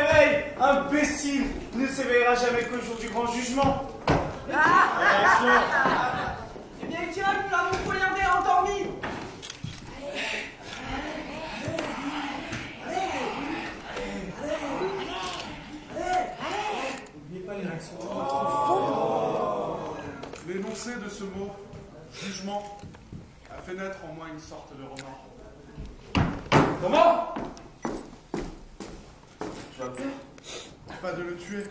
réveille, imbécile! Ne s'éveillera jamais qu'au jour du grand jugement. Attention. Eh bien, il dira que nous l'avons poignardé endormi. N'oubliez pas les réactions. L'énoncé de ce mot, jugement, a fait naître en moi une sorte de remords. Comment? Tu as peur? Pas de le tuer,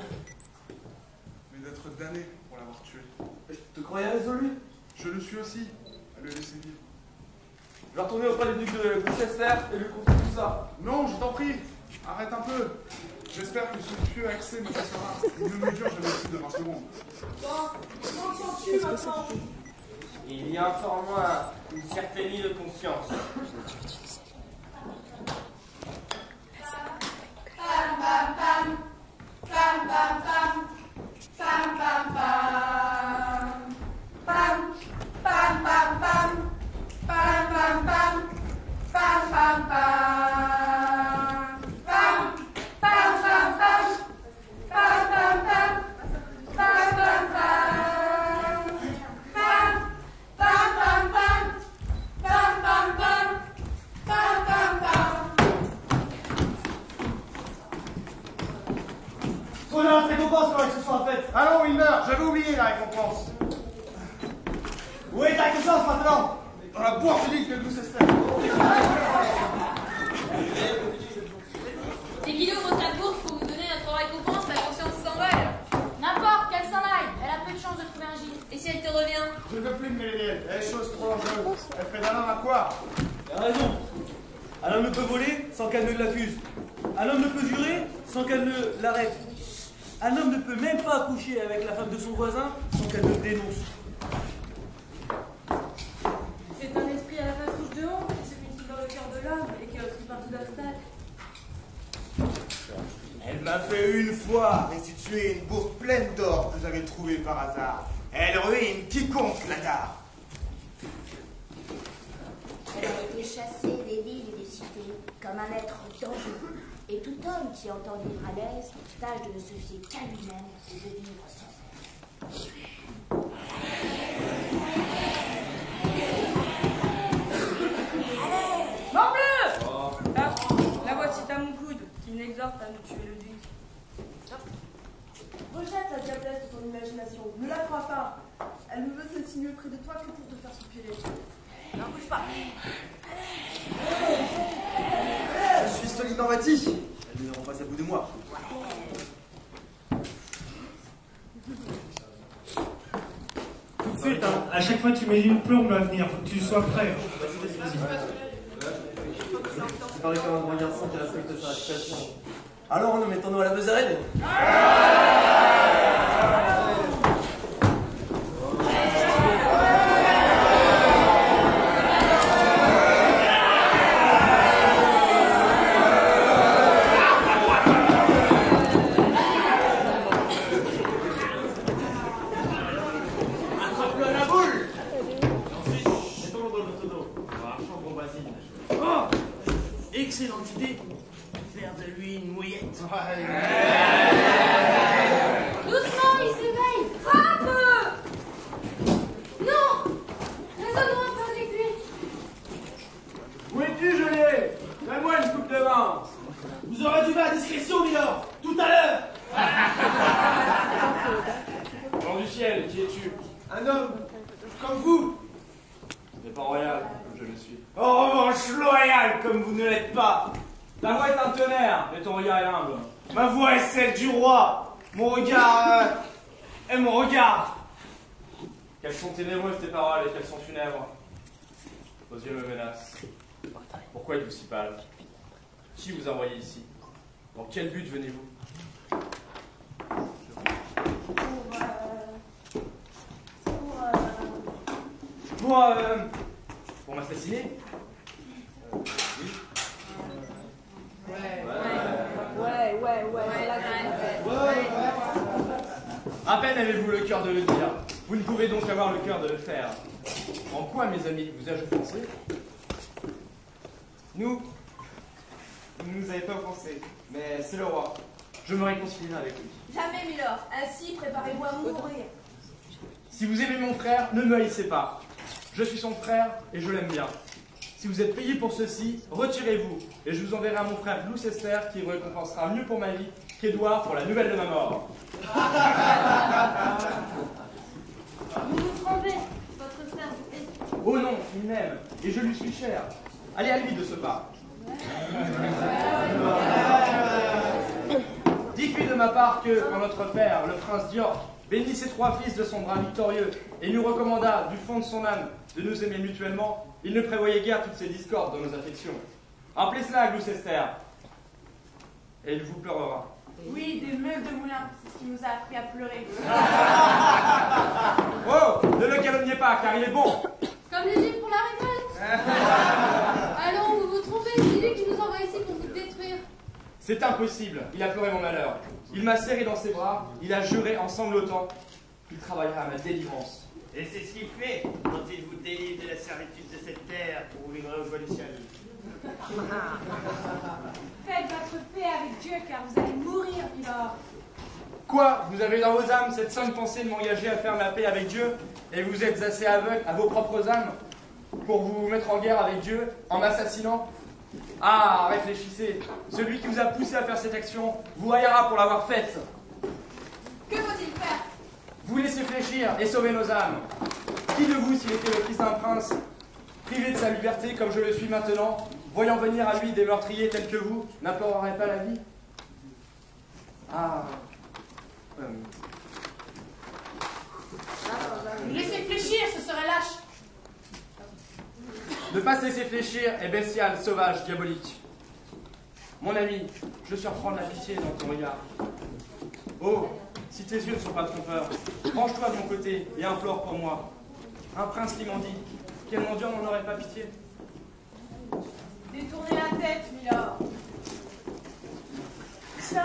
mais d'être damné pour l'avoir tué. Je te croyais résolu. Je le suis aussi, à le laisser vivre. Je vais retourner auprès du duc de Gloucester et lui conter tout ça. Non, je t'en prie, arrête un peu. J'espère que ce pieux accès me passera. Il ne me dure jamais plus de 20 secondes. Comment te sens-tu maintenant? Il y a encore en moi une certaine île de conscience. Qu'on a notre récompense pendant que ce soit en fait. Allons, Wilmer, j'avais oublié la récompense. Où est ta récompense maintenant? Dans la bourse du duc de Gloucester. C'est Guillaume au bourse pour vous donner notre récompense, la conscience s'envole. N'importe, qu'elle s'en aille. Elle a peu de chance de trouver un gîte. Et si elle te revient? Je ne veux plus me mêler d'elle. Elle est chose trop dangereuse. Elle fait d'un homme à quoi? Tu as raison. Un homme ne peut voler sans qu'elle ne l'accuse. Un homme ne peut jurer sans qu'elle ne l'arrête. Un homme ne peut même pas accoucher avec la femme de son voisin sans qu'elle ne le dénonce. C'est un esprit à la face rouge de honte qui se cultive dans le cœur de l'homme et qui obtient partout d'obstacles. Elle m'a fait une fois restituer une bourse pleine d'or que j'avais trouvée par hasard. Elle ruine quiconque la garde. Elle a été chassée des villes et des cités comme un être dangereux. Et tout homme qui entend vivre à l'aise tâche de ne se fier qu'à lui-même et de vivre sans elle. Morbleu! Ah, la voici à mon coude, qui m'exhorte à nous tuer le duc. Rejette la diablesse de ton imagination. Ne la crois pas. Elle ne veut se signer près de toi que pour te faire soupirer. N'en bouge pas. Je suis solidement bâti. Elles ne viendront pas à bout de moi. Tout de suite, hein. À chaque fois que tu mets une plombe à venir, faut que tu sois prêt. Tu parlais comme un grand garçon qui respecte sa réputation. Alors, nous mettons-nous à la besace. Excellente idée. Faire de lui une mouillette. Doucement, il s'éveille. Frappe! Non! Raisonnons un peu avec lui. Où es-tu, gelé? Donne-moi une coupe de vin. Vous aurez dû ma discrétion, Milord, tout à l'heure. Mort du ciel, qui es-tu? Un homme comme vous. N'est pas royal, comme je le suis. En revanche, loyal comme vous ne l'êtes pas. Ta voix est un tonnerre, mais ton regard est humble. Ma voix est celle du roi. Mon regard est mon regard. Quelles sont ténébreuses tes paroles et quelles sont funèbres? Vos yeux me menacent. Pourquoi êtes-vous si pâle? Qui vous a envoyé ici? Dans quel but venez-vous? Pour m'assassiner? Oui. À peine avez-vous le cœur de le dire. Vous ne pouvez donc avoir le cœur de le faire. En quoi, mes amis, vous ai-je offensé? Nous ne nous avez pas offensés, mais c'est le roi. je me réconcilierai avec lui. Jamais, Milord. Ainsi, préparez-vous à mourir. Si vous aimez mon frère, ne me haïssez pas. Je suis son frère et je l'aime bien. Si vous êtes payé pour ceci, retirez-vous et je vous enverrai à mon frère Gloucester qui me récompensera mieux pour ma vie qu'Édouard pour la nouvelle de ma mort. Vous vous trompez. Votre frère vous hait. Oh non, il m'aime et je lui suis cher. Allez à lui de ce pas. Dites-lui de ma part que, quand notre père, le prince d'York, bénit ses 3 fils de son bras victorieux et nous recommanda du fond de son âme de nous aimer mutuellement, il ne prévoyait guère toutes ces discordes dans nos affections. Rappelez cela à Gloucester, et il vous pleurera. Oui, des meules de moulin. C'est ce qui nous a appris à pleurer. Oh, ne le calomniez pas, car il est bon. Comme les Juifs pour la révolte. Allons, vous vous trompez, c'est lui qui nous envoie ici pour vous détruire. C'est impossible, il a pleuré mon malheur. Il m'a serré dans ses bras, il a juré en sanglotant qu'il travaillera à ma délivrance. Et c'est ce qu'il fait quand il vous délivre de la servitude de cette terre pour vous livrer aux joies du ciel. Faites votre paix avec Dieu car vous allez mourir, Milord. Quoi? Vous avez dans vos âmes cette sainte pensée de m'engager à faire la paix avec Dieu et vous êtes assez aveugle à vos propres âmes pour vous mettre en guerre avec Dieu en m'assassinant? Ah, réfléchissez. Celui qui vous a poussé à faire cette action vous haïra pour l'avoir faite. Que faut-il faire? Vous laissez fléchir et sauver nos âmes. Qui de vous, s'il était le fils d'un prince, privé de sa liberté comme je le suis maintenant, voyant venir à lui des meurtriers tels que vous, n'implorerait pas la vie? Ah... Laissez fléchir, ce serait lâche. Ne pas se laisser fléchir est bestial, sauvage, diabolique. Mon ami, je surprends de la pitié dans ton regard. Oh, si tes yeux ne sont pas trompeurs, range-toi de mon côté et implore pour moi. Un prince qui m'en dit, quel mendiant n'en aurait pas pitié? Détournez la tête, Milord. Tiens.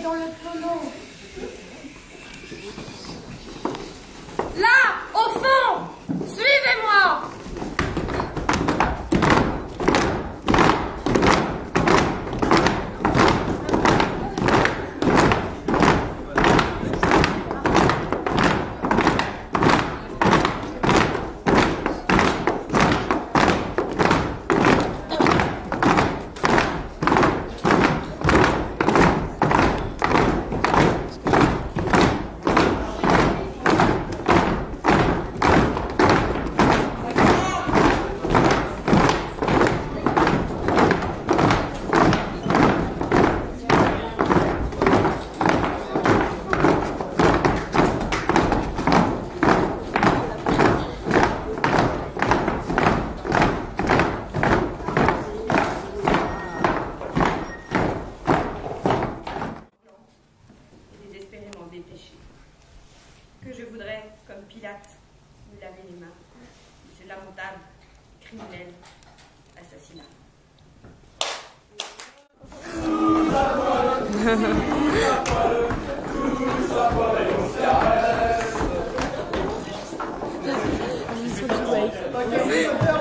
Dans le tonneau. Là, au fond, suivez-moi. Que je voudrais, comme Pilate, lui laver les mains. C'est lamentable, criminel, assassinat. Je